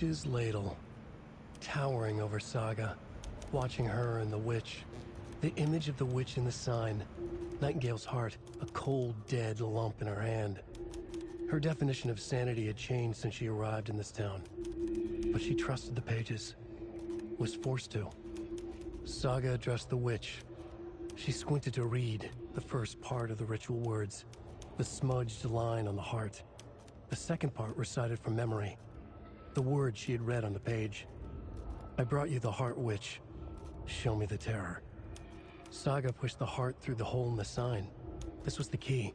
witch's ladle, towering over Saga, watching her and the witch. The image of the witch in the sign, Nightingale's heart, a cold, dead lump in her hand. Her definition of sanity had changed since she arrived in this town. But she trusted the pages, was forced to. Saga addressed the witch. She squinted to read the first part of the ritual words, the smudged line on the heart. The second part recited from memory, the words she had read on the page. I brought you the heart, witch. Show me the terror. Saga pushed the heart through the hole in the sign. This was the key.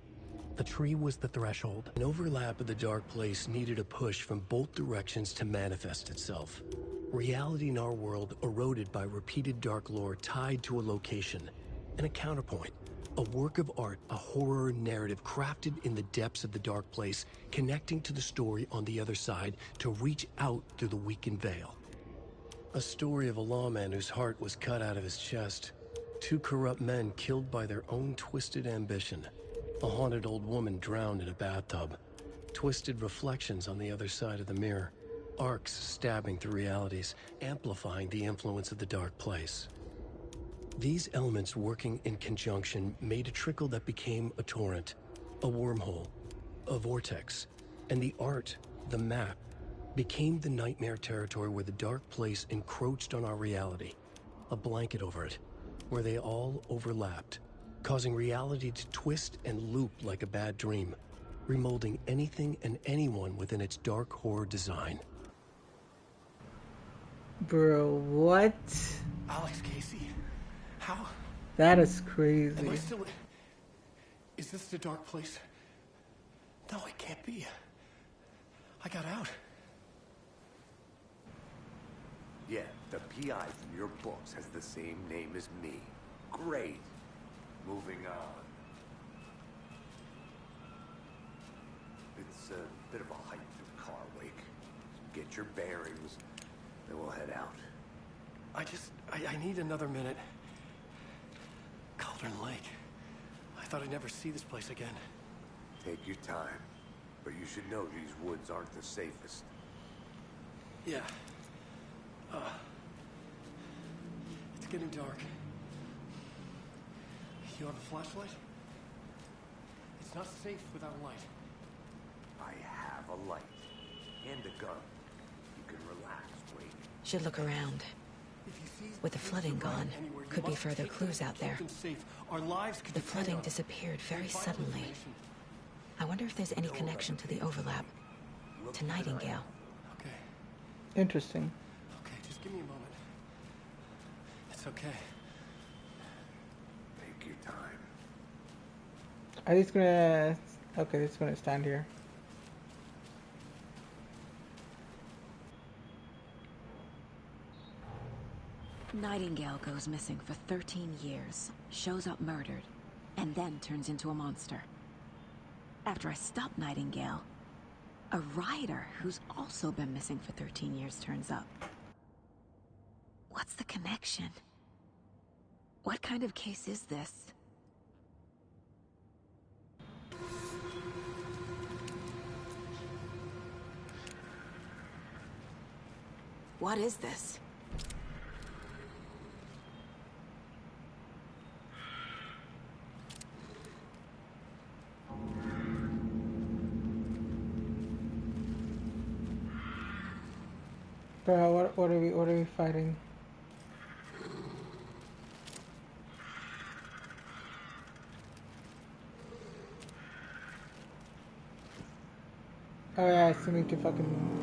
The tree was the threshold. An overlap of the dark place needed a push from both directions to manifest itself. Reality in our world eroded by repeated dark lore tied to a location, and a counterpoint. A work of art, a horror narrative crafted in the depths of the dark place, connecting to the story on the other side to reach out through the weakened veil. A story of a lawman whose heart was cut out of his chest. Two corrupt men killed by their own twisted ambition. A haunted old woman drowned in a bathtub. Twisted reflections on the other side of the mirror. Arcs stabbing through realities, amplifying the influence of the dark place. These elements working in conjunction made a trickle that became a torrent, a wormhole, a vortex, and the art, the map, became the nightmare territory where the dark place encroached on our reality, a blanket over it, where they all overlapped, causing reality to twist and loop like a bad dream, remolding anything and anyone within its dark horror design. Bro, what? Alex Casey, how? That is crazy. Am I still... Is this the dark place? No, it can't be. I got out. Yeah, the PI from your books has the same name as me. Great. Moving on. It's a bit of a hike through Carwake. Get your bearings, then we'll head out. I need another minute. Cauldron Lake. I thought I'd never see this place again. Take your time, but you should know these woods aren't the safest. Yeah. It's getting dark. You have a flashlight? It's not safe without a light. I have a light. And a gun. You can relax, wait. Should look around. With the flooding gone, could be further clues out there. The flooding disappeared very suddenly. I wonder if there's any connection to the overlap. To Nightingale. Okay. Interesting. Okay, just give me a moment. It's okay. Take your time. Are these gonna... Okay, it's gonna stand here. Nightingale goes missing for 13 years, shows up murdered, and then turns into a monster. After I stop Nightingale, a rider who's also been missing for 13 years turns up. What's the connection? What kind of case is this? What is this? Bro, what are we fighting? Oh yeah, I still need to fucking...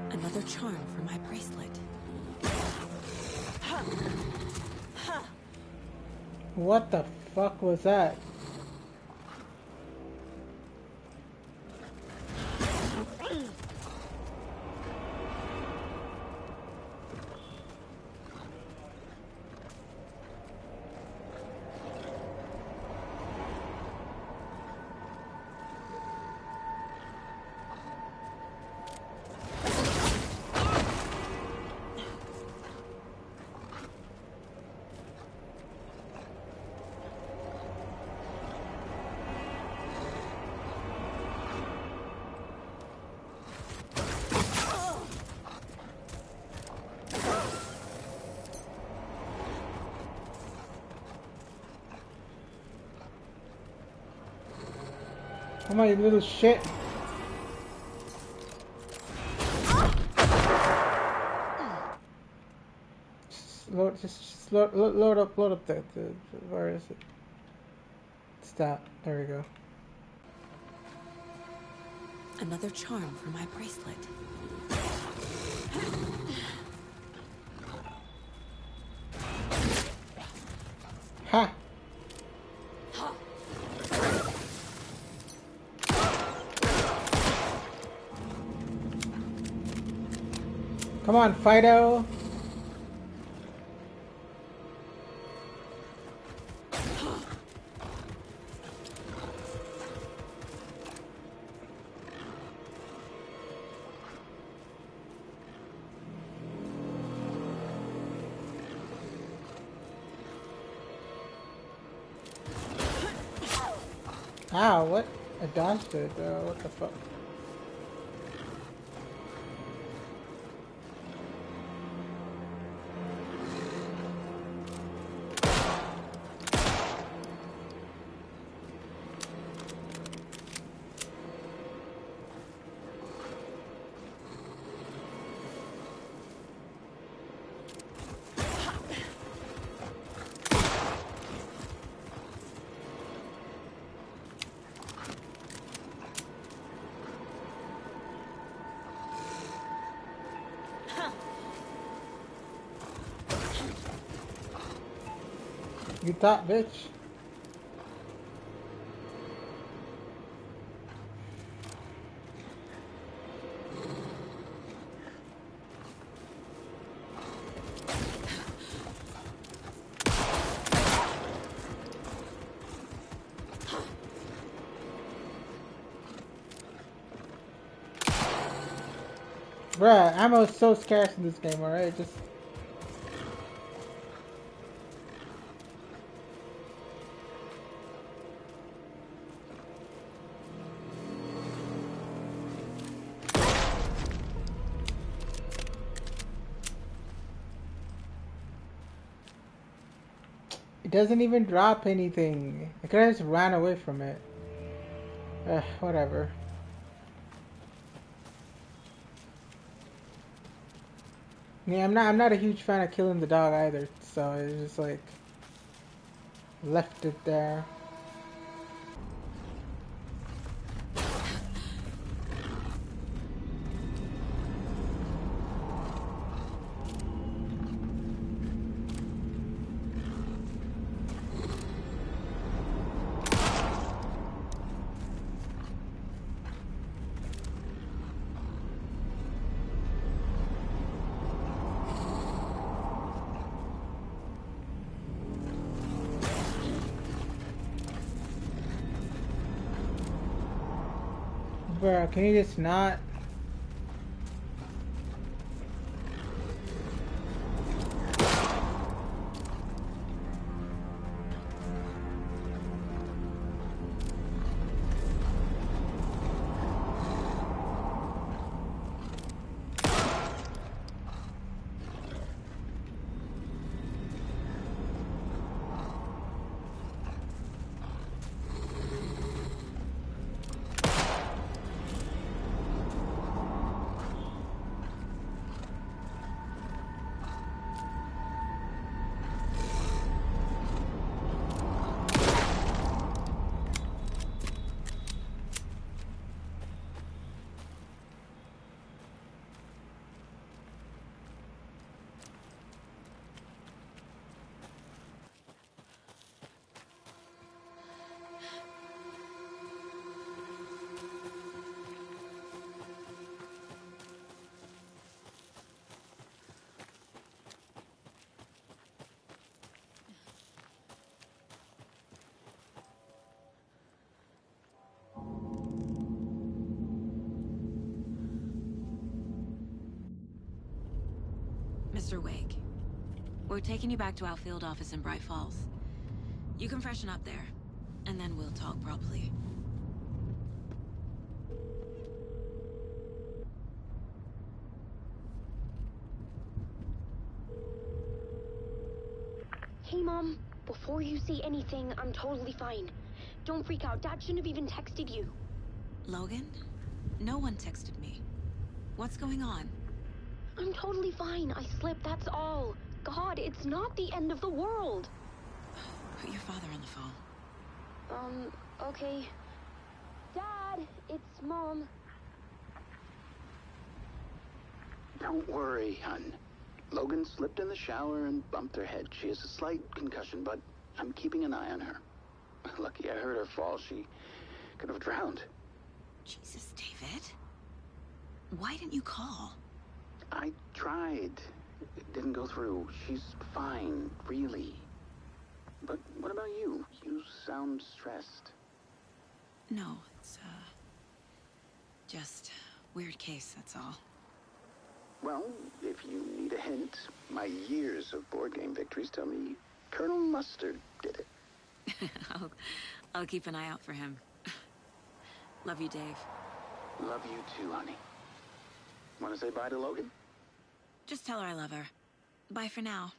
Another charm for my bracelet. What the fuck was that? Come on, you little shit. Just load up the where is it? Stop. There we go. Another charm for my bracelet. Ha! Come on, Fido! Ow, what? I dodged it, what the fuck? You thought, bitch. Bruh, ammo is so scarce in this game, alright? Just... It doesn't even drop anything. I could have just ran away from it. Whatever. Yeah, I'm not a huge fan of killing the dog either, so it's just like left it there. Bro, can you just not? Mr. Wake, we're taking you back to our field office in Bright Falls. You can freshen up there, and then we'll talk properly. Hey, Mom. Before you say anything, I'm totally fine. Don't freak out. Dad shouldn't have even texted you. Logan? No one texted me. What's going on? I'm totally fine. I slipped, that's all. God, it's not the end of the world. Put your father on the phone. Okay. Dad, it's Mom. Don't worry, hon. Logan slipped in the shower and bumped her head. She has a slight concussion, but I'm keeping an eye on her. Lucky I heard her fall. She could have drowned. Jesus, David. Why didn't you call? I tried. It didn't go through. She's fine, really. But what about you? You sound stressed. No, it's, just weird case, that's all. Well, if you need a hint, my years of board game victories tell me Colonel Mustard did it. I'll keep an eye out for him. Love you, Dave. Love you too, honey. Want to say bye to Logan? Just tell her I love her. Bye for now.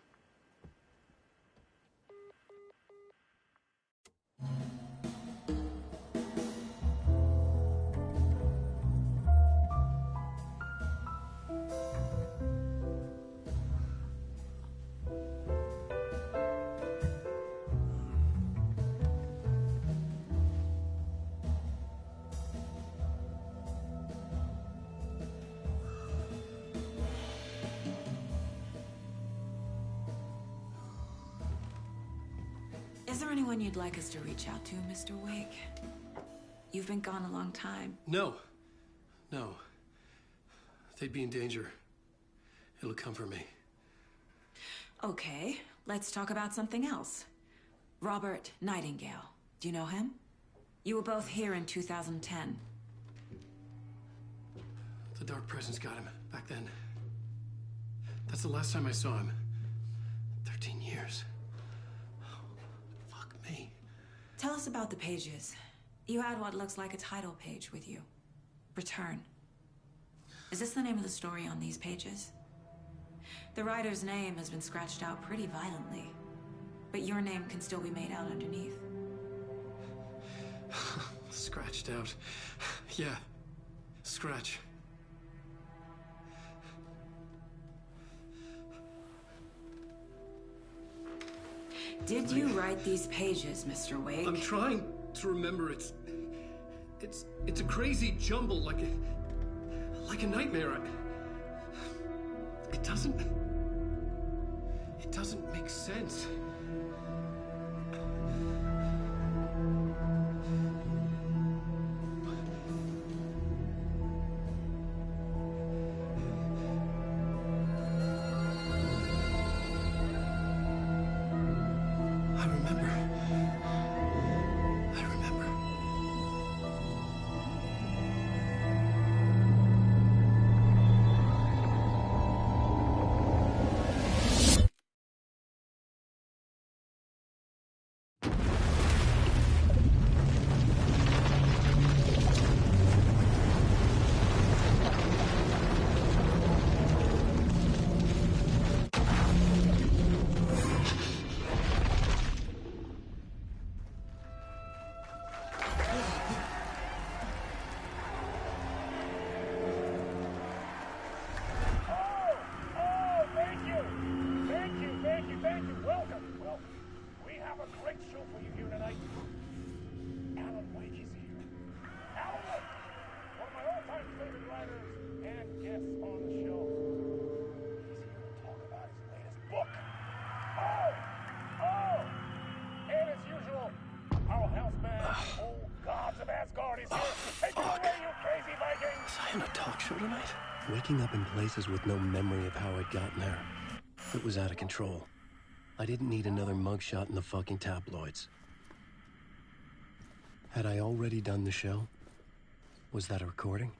Is there anyone you'd like us to reach out to, Mr. Wake? You've been gone a long time. No. No. They'd be in danger. It'll come for me. Okay, let's talk about something else. Robert Nightingale. Do you know him? You were both here in 2010. The Dark Presence got him back then. That's the last time I saw him. 13 years. Fuck me. Tell us about the pages. You had what looks like a title page with you. Return. Is this the name of the story on these pages? The writer's name has been scratched out pretty violently, but your name can still be made out underneath. Scratched out. Yeah. Scratch. Did you write these pages, Mr. Wake? I'm trying to remember. It's a crazy jumble, like a nightmare. It doesn't make sense. I remember. Thank you. Welcome. We have a great show for you here tonight. Alan Wake is here. Alan Wake, one of my all-time favorite writers and guests on the show. He's here to talk about his latest book. And as usual, our house band, old gods of Asgard, is here. Take it away, you crazy Vikings! Was I on a talk show tonight? Waking up in places with no memory of how I'd gotten there. It was out of control. I didn't need another mugshot in the fucking tabloids. Had I already done the show? Was that a recording?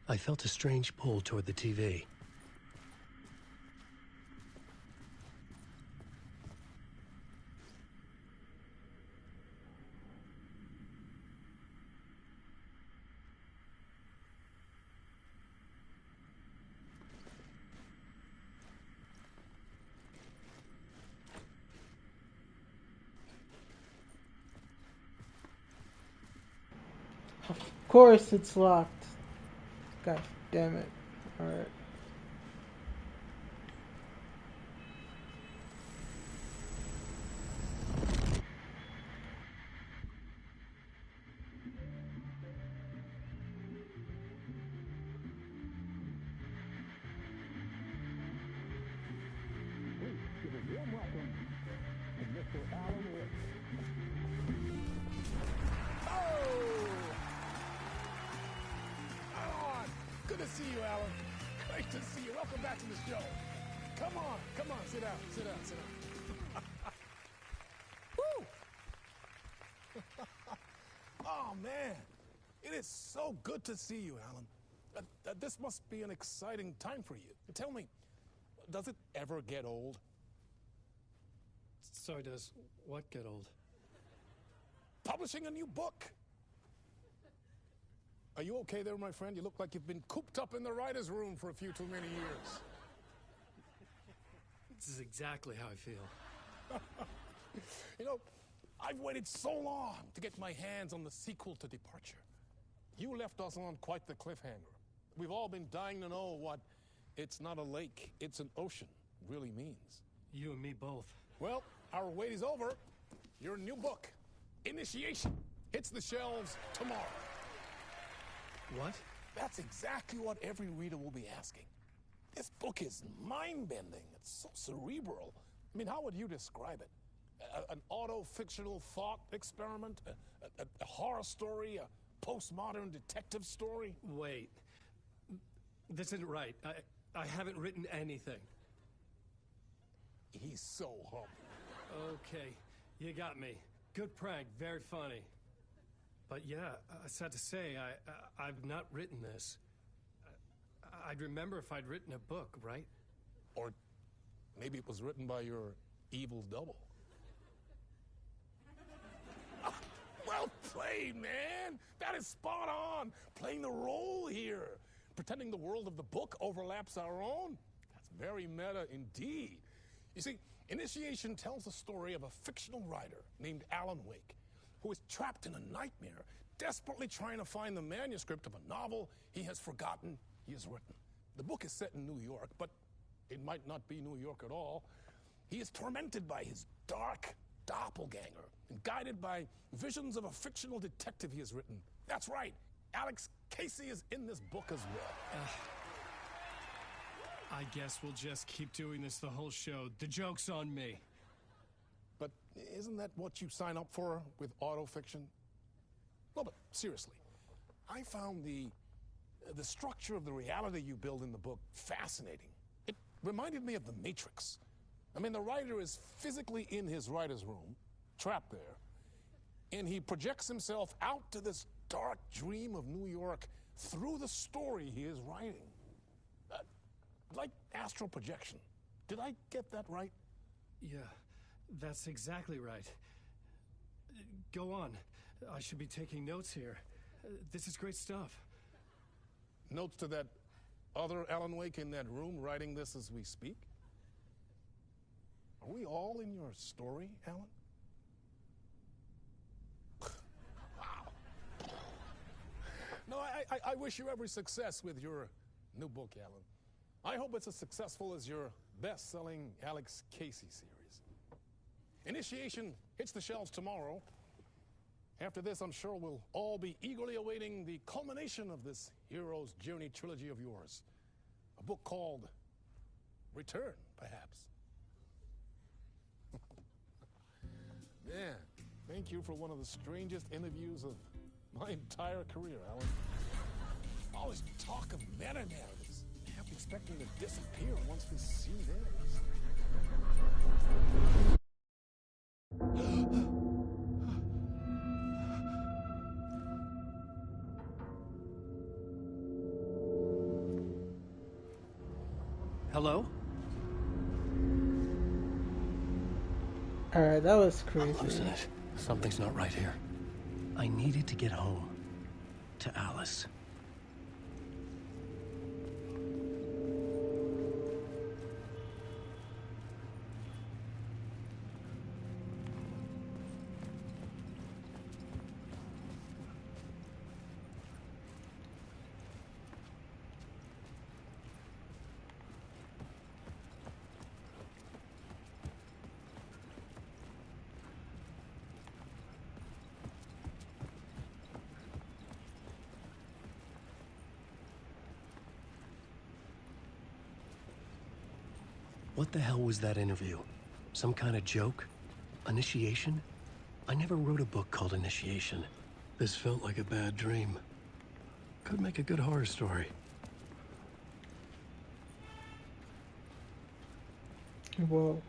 I felt a strange pull toward the TV. Of course it's locked. God damn it. Alright. Good to see you, Alan. Great to see you. Welcome back to the show. Come on, sit down, sit down. Woo! Oh, man. It is so good to see you, Alan. This must be an exciting time for you. Tell me, does it ever get old? So does what get old? Publishing a new book. Are you okay there, my friend? You look like you've been cooped up in the writer's room for a few too many years. This is exactly how I feel. You know, I've waited so long to get my hands on the sequel to Departure. You left us on quite the cliffhanger. We've all been dying to know what "it's not a lake, it's an ocean" really means. You and me both. Well, our wait is over. Your new book, Initiation, hits the shelves tomorrow. What? That's exactly what every reader will be asking. This book is mind-bending. It's so cerebral. I mean, how would you describe it? An auto-fictional thought experiment? A horror story? A postmodern detective story? Wait. This isn't right. I haven't written anything. He's so humble. Okay, you got me. Good prank, very funny. But yeah, sad to say, I've not written this. I'd remember if I'd written a book, right? Or maybe it was written by your evil double. Well played, man! That is spot on! Playing the role here. Pretending the world of the book overlaps our own. That's very meta indeed. You see, Initiation tells the story of a fictional writer named Alan Wake, who is trapped in a nightmare, desperately trying to find the manuscript of a novel he has forgotten he has written. The book is set in New York, but it might not be New York at all. He is tormented by his dark doppelganger and guided by visions of a fictional detective he has written. That's right, Alex Casey is in this book as well. I guess we'll just keep doing this the whole show. The joke's on me. But isn't that what you sign up for with autofiction? No, but seriously, I found the structure of the reality you build in the book fascinating. It reminded me of The Matrix. I mean, the writer is physically in his writer's room, trapped there, and he projects himself out to this dark dream of New York through the story he is writing. Like astral projection. Did I get that right? Yeah, that's exactly right. Go on. I should be taking notes here. This is great stuff. Notes to that other Alan Wake in that room writing this as we speak? Are we all in your story, Alan? Wow. No, I wish you every success with your new book, Alan. I hope it's as successful as your best-selling Alex Casey series. Initiation hits the shelves tomorrow. After this, I'm sure we'll all be eagerly awaiting the culmination of this hero's journey trilogy of yours. A book called Return, perhaps. Man, thank you for one of the strangest interviews of my entire career, Alan. All this talk of meta-narratives. I kept expecting to disappear once this scene ends. Hello? Alright, that was crazy. I'm losing it. Something's not right here. I needed to get home. To Alice. What the hell was that interview? Some kind of joke? Initiation? I never wrote a book called Initiation. This felt like a bad dream. Could make a good horror story. Whoa.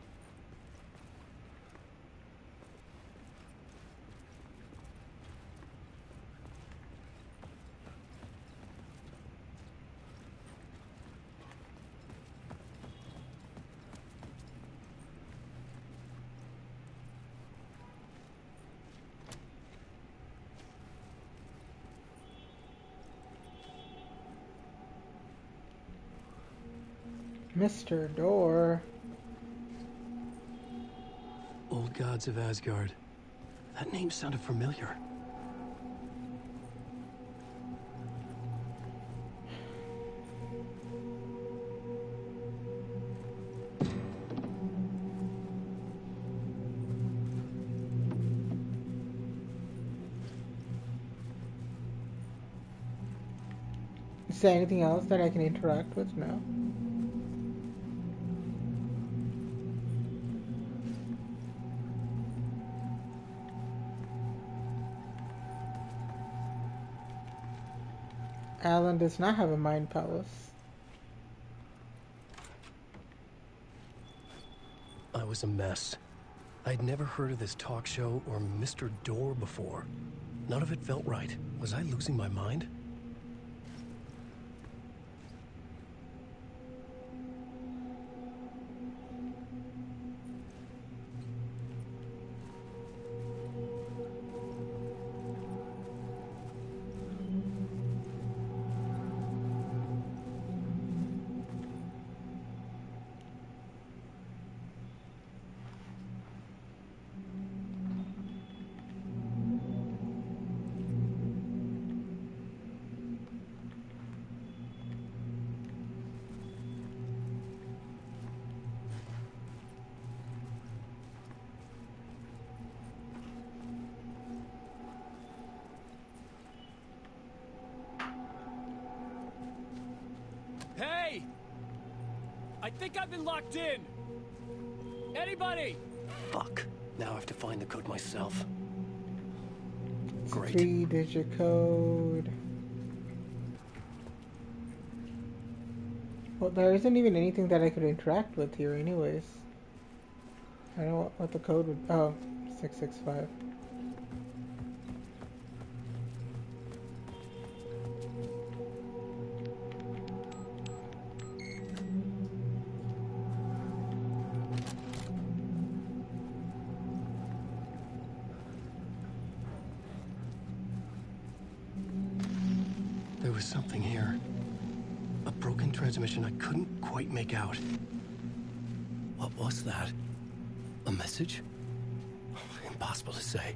Mr. Door. Old Gods of Asgard. That name sounded familiar. Is there anything else that I can interact with now? Alan does not have a mind palace. I was a mess. I'd never heard of this talk show or Mr. Door before. None of it felt right. Was I losing my mind? Hey! I think I've been locked in! Anybody? Fuck. Now I have to find the code myself. Great. 3-digit code. Well, there isn't even anything that I could interact with here anyways. I don't know what the code would... Oh, 665. There was something here. A broken transmission I couldn't quite make out. What was that? A message? Impossible to say.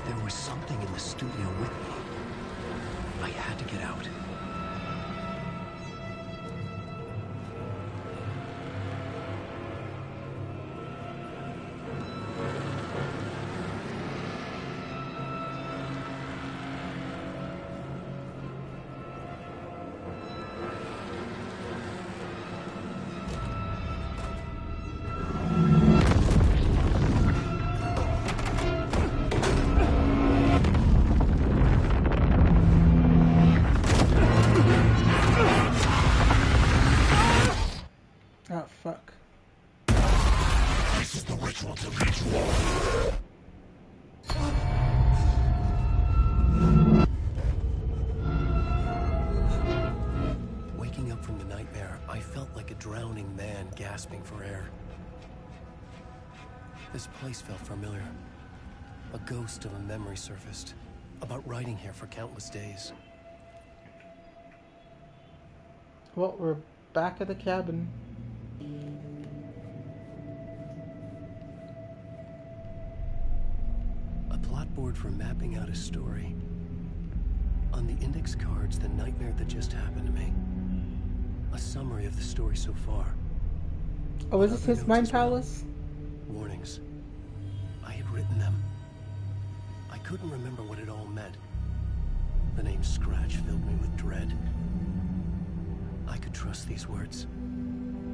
There was something in the studio with me. I had to get out. Oh, fuck. This is the ritual to ritual. Waking up from the nightmare, I felt like a drowning man gasping for air. This place felt familiar. A ghost of a memory surfaced, about riding here for countless days. Well, we're back at the cabin. A plot board for mapping out a story. On the index cards, the nightmare that just happened to me. A summary of the story so far. Oh, is this his Other mind notes as well. palace? Warnings. I had written them. I couldn't remember what it all meant. The name Scratch filled me with dread. I could trust these words.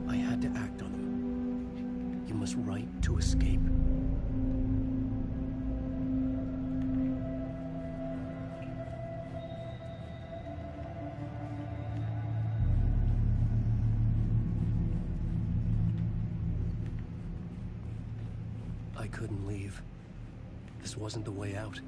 I had to act on them. You must write to escape. I couldn't leave. This wasn't the way out.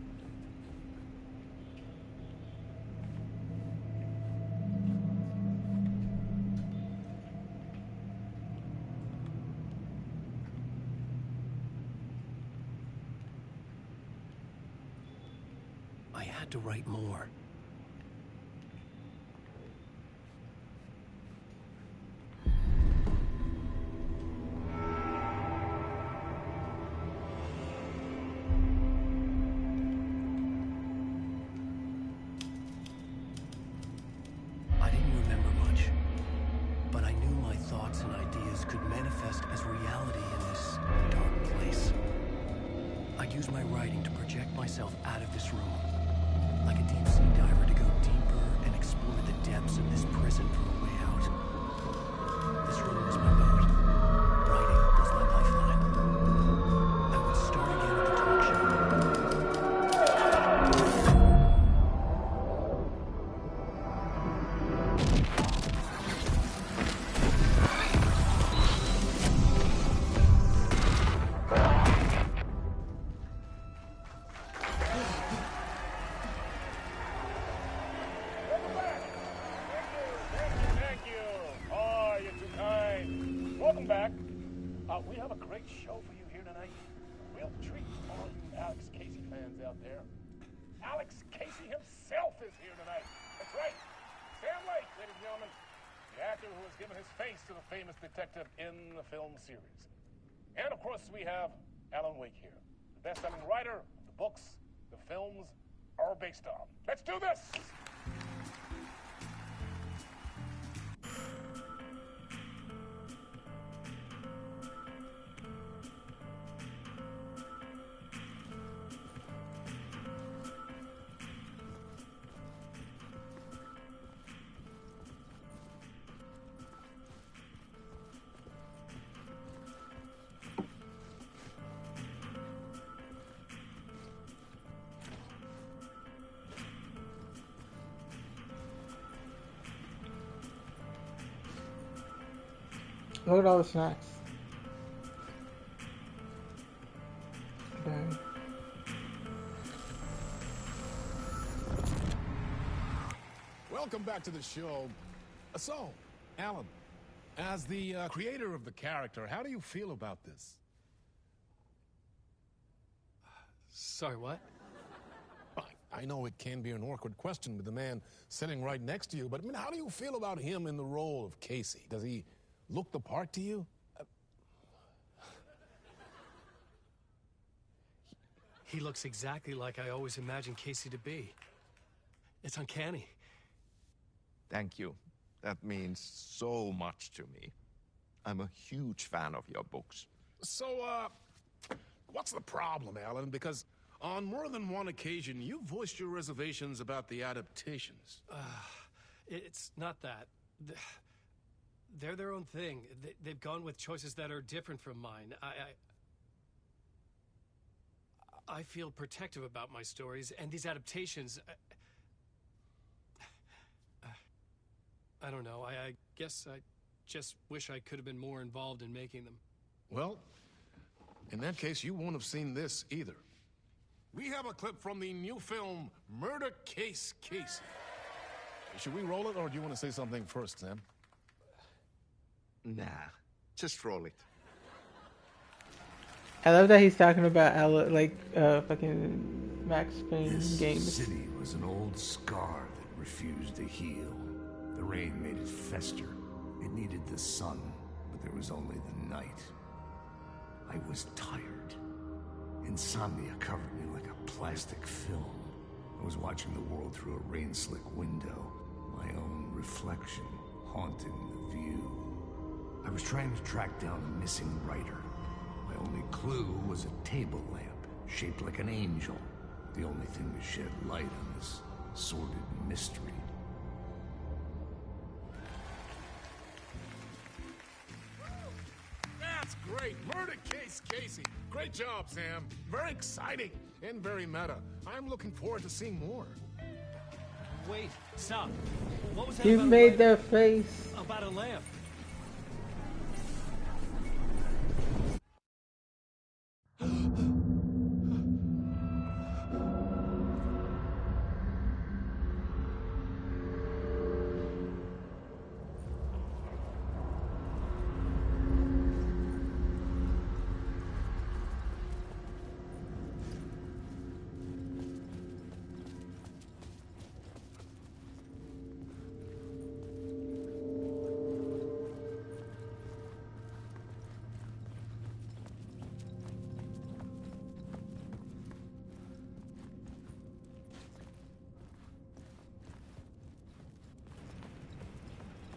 I had to write more. I didn't remember much, but I knew my thoughts and ideas could manifest as reality in this dark place. I'd use my writing to project myself out of this room, like a deep-sea diver to go deeper and explore the depths of this prison for a way out. This room was my boat. Writing was my lifeline. I would start again at the talk show. Thank you. Oh, you're too kind. Welcome back. We have a great show for you here tonight. Real treat for all you Alex Casey fans out there. Alex Casey himself is here tonight. That's right. Sam Lake, ladies and gentlemen. The actor who has given his face to the famous detective in the film series. And of course, we have Alan Wake here, the best-selling writer of the books the films are based on. Let's do this! Look at all the snacks. Okay. Welcome back to the show. So, Alan, as the creator of the character, how do you feel about this? Sorry, what? I know it can be an awkward question with the man sitting right next to you, but I mean, how do you feel about him in the role of Casey? Does he look the part to you? He looks exactly like I always imagined Casey to be. It's uncanny. Thank you. That means so much to me. I'm a huge fan of your books. So, what's the problem, Alan? Because on more than one occasion, you voiced your reservations about the adaptations. It's not that. They're their own thing. They've gone with choices that are different from mine. I feel protective about my stories, and these adaptations... I don't know. I guess I just wish I could have been more involved in making them. Well, in that case, you won't have seen this either. We have a clip from the new film, Murder Case Casey. Should we roll it, or do you want to say something first, Sam? Nah, just roll it. I love that he's talking about fucking Max Payne This games. city was an old scar that refused to heal. The rain made it fester. It needed the sun, but there was only the night. I was tired. Insomnia covered me like a plastic film. I was watching the world through a rain-slick window, my own reflection haunting the view. I was trying to track down a missing writer. My only clue was a table lamp, shaped like an angel. The only thing to shed light on this sordid mystery. That's great! Murder Case Casey! Great job, Sam. Very exciting and very meta. I'm looking forward to seeing more. Wait, stop. What was that You about made a their lighter? face. About a lamp.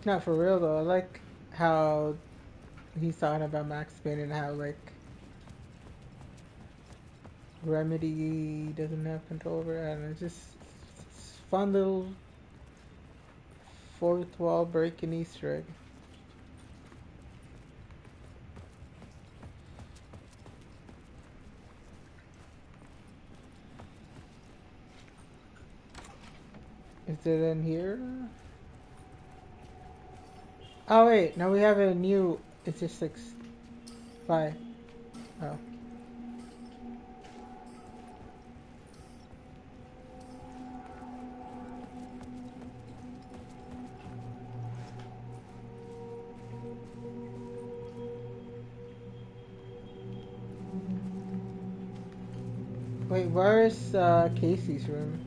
Not for real though. I like how he's talking about Max Payne and how like Remedy doesn't have control over it, and it's just it's fun little fourth wall breaking Easter egg. Is it in here? Oh wait, now we have a new. It's just 6-5. Oh. Wait, where is Casey's room?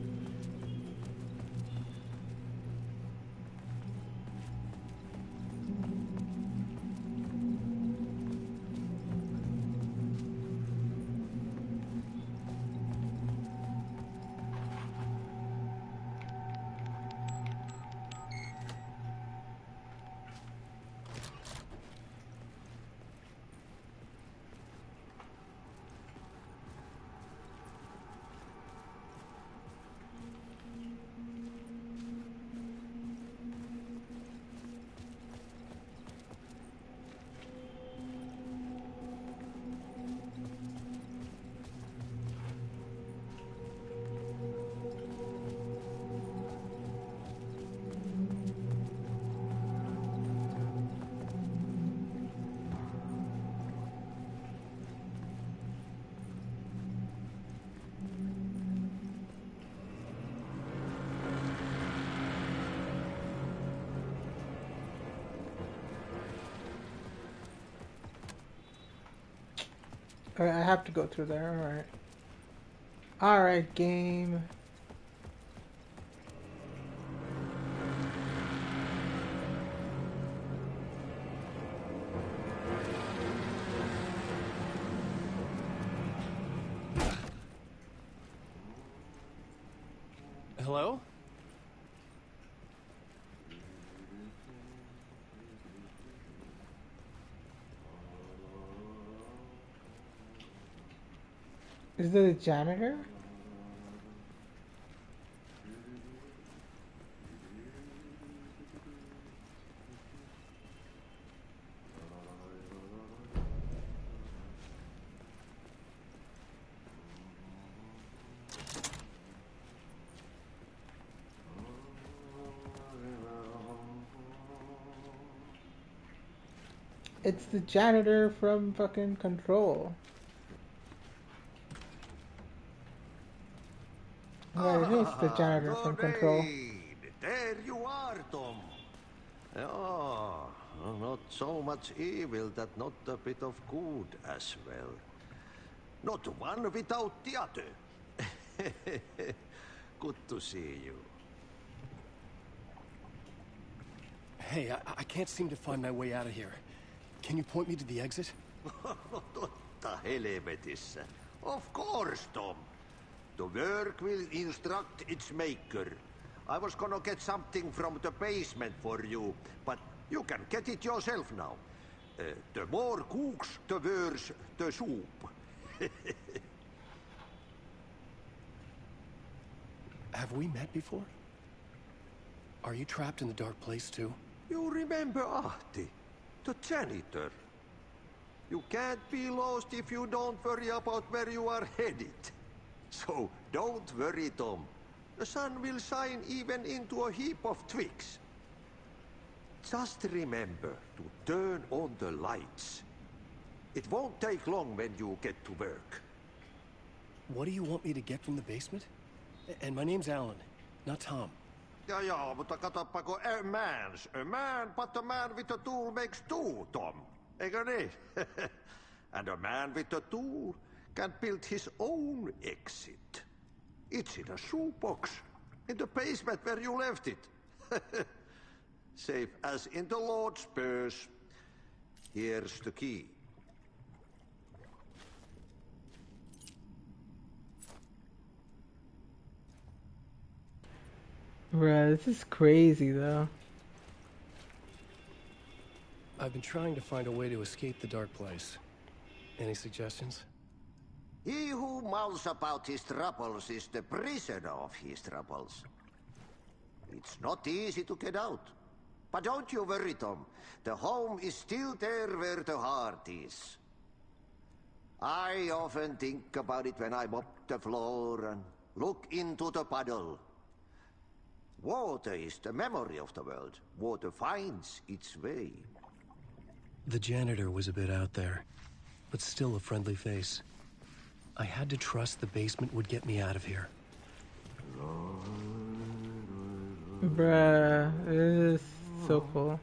Alright, I have to go through there. Alright. Alright, game. Hello? Is it a janitor? It's the janitor from fucking Control. Right, it is the janitor from Control. There you are, Tom. Oh, not so much evil that not a bit of good as well. Not one without the other. Good to see you. Hey, I can't seem to find my way out of here. Can you point me to the exit? Totta helvetissä. Of course, Tom. The work will instruct its maker. I was gonna get something from the basement for you, but you can get it yourself now. The more cooks, the worse the soup. Have we met before? Are you trapped in the dark place too? You remember Ahti, the janitor. You can't be lost if you don't worry about where you are headed. So don't worry, Tom. The sun will shine even into a heap of twigs. Just remember to turn on the lights. It won't take long when you get to work. What do you want me to get from the basement? And my name's Alan, not Tom. Ja, mutta katsopako a man, but a man with a tool makes two, Tom. Eikö niin? And a man with a tool can build his own exit. It's in a shoebox, in the basement where you left it. Safe as in the Lord's purse. Here's the key. Bruh, this is crazy though. I've been trying to find a way to escape the dark place. Any suggestions? He who mouths about his troubles is the prisoner of his troubles. It's not easy to get out. But don't you worry, Tom. The home is still there where the heart is. I often think about it when I mop the floor and look into the puddle. Water is the memory of the world. Water finds its way. The janitor was a bit out there, but still a friendly face. I had to trust the basement would get me out of here. Bruh, this is so cool.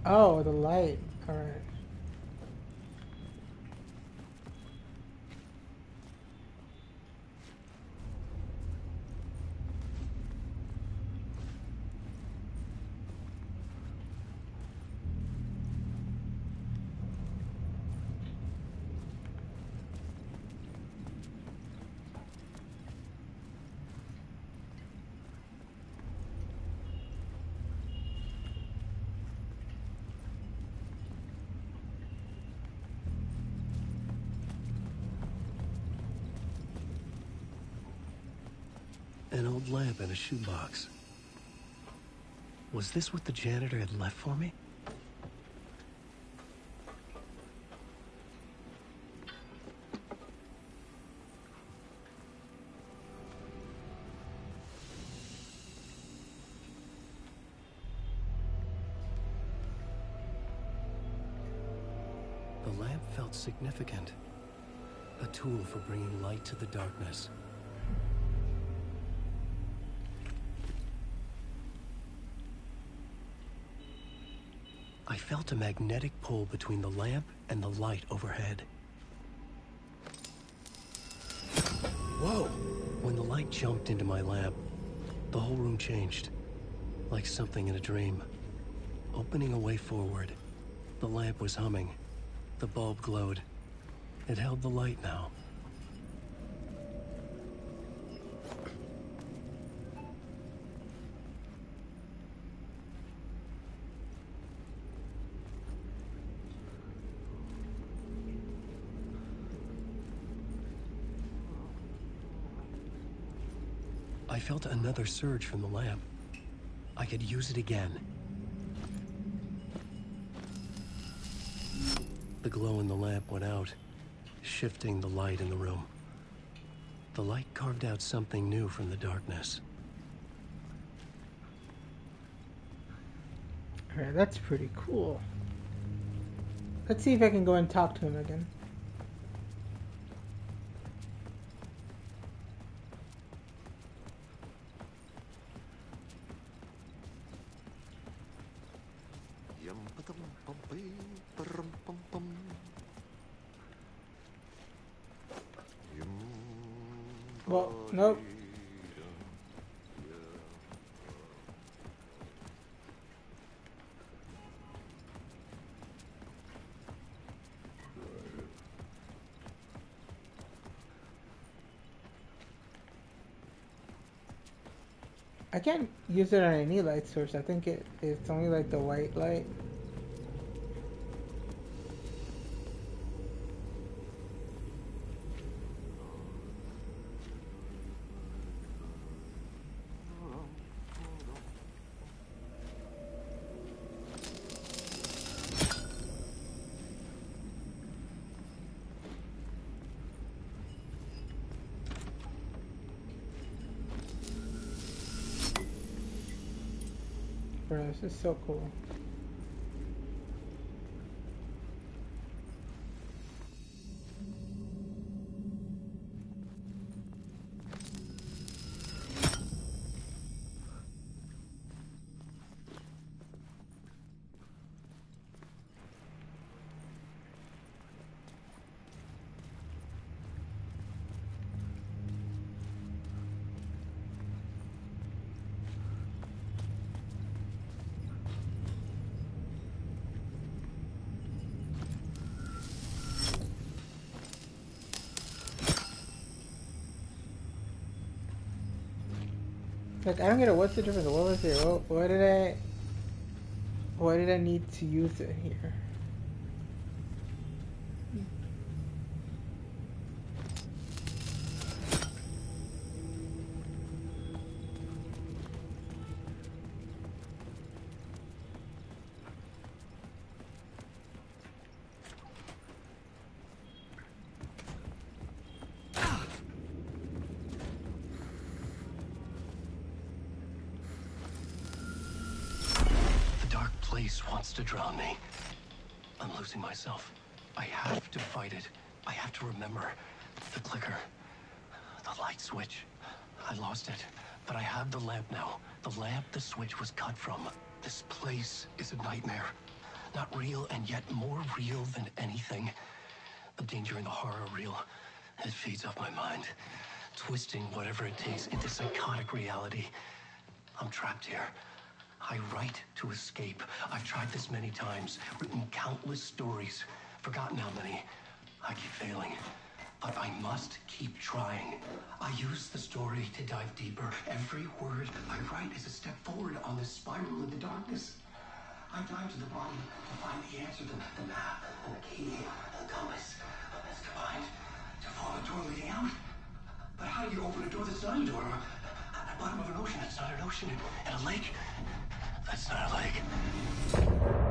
Oh, the light. Alright. An old lamp in a shoebox. Was this what the janitor had left for me? The lamp felt significant. A tool for bringing light to the darkness. I felt a magnetic pull between the lamp and the light overhead. Whoa! When the light jumped into my lamp, the whole room changed, like something in a dream. Opening a way forward, the lamp was humming. The bulb glowed. It held the light now. I felt another surge from the lamp. I could use it again. The glow in the lamp went out, shifting the light in the room. The light carved out something new from the darkness. Alright, that's pretty cool. Let's see if I can go and talk to him again. Well, nope. I can't use it on any light source. I think it's only like the white light. Bro, this is so cool. Like, I don't get it. What's the difference? What was it? Why did I need to use it here? Wants to drown me. I'm losing myself. I have to fight it. I have to remember. The clicker. The light switch. I lost it. But I have the lamp now. The lamp the switch was cut from. This place is a nightmare. Not real, and yet more real than anything. The danger and the horror real. It feeds off my mind. Twisting whatever it takes into psychotic reality. I'm trapped here. I write to escape. I've tried this many times, written countless stories, forgotten how many. I keep failing, but I must keep trying. I use the story to dive deeper. Every word I write is a step forward on this spiral in the darkness. I dive to the bottom to find the answer, the map, and the key, and the compass. It's combined to form a door leading out. But how do you open a door that's not a door? At the bottom of an ocean, that's not an ocean. And a lake, that's not a lake.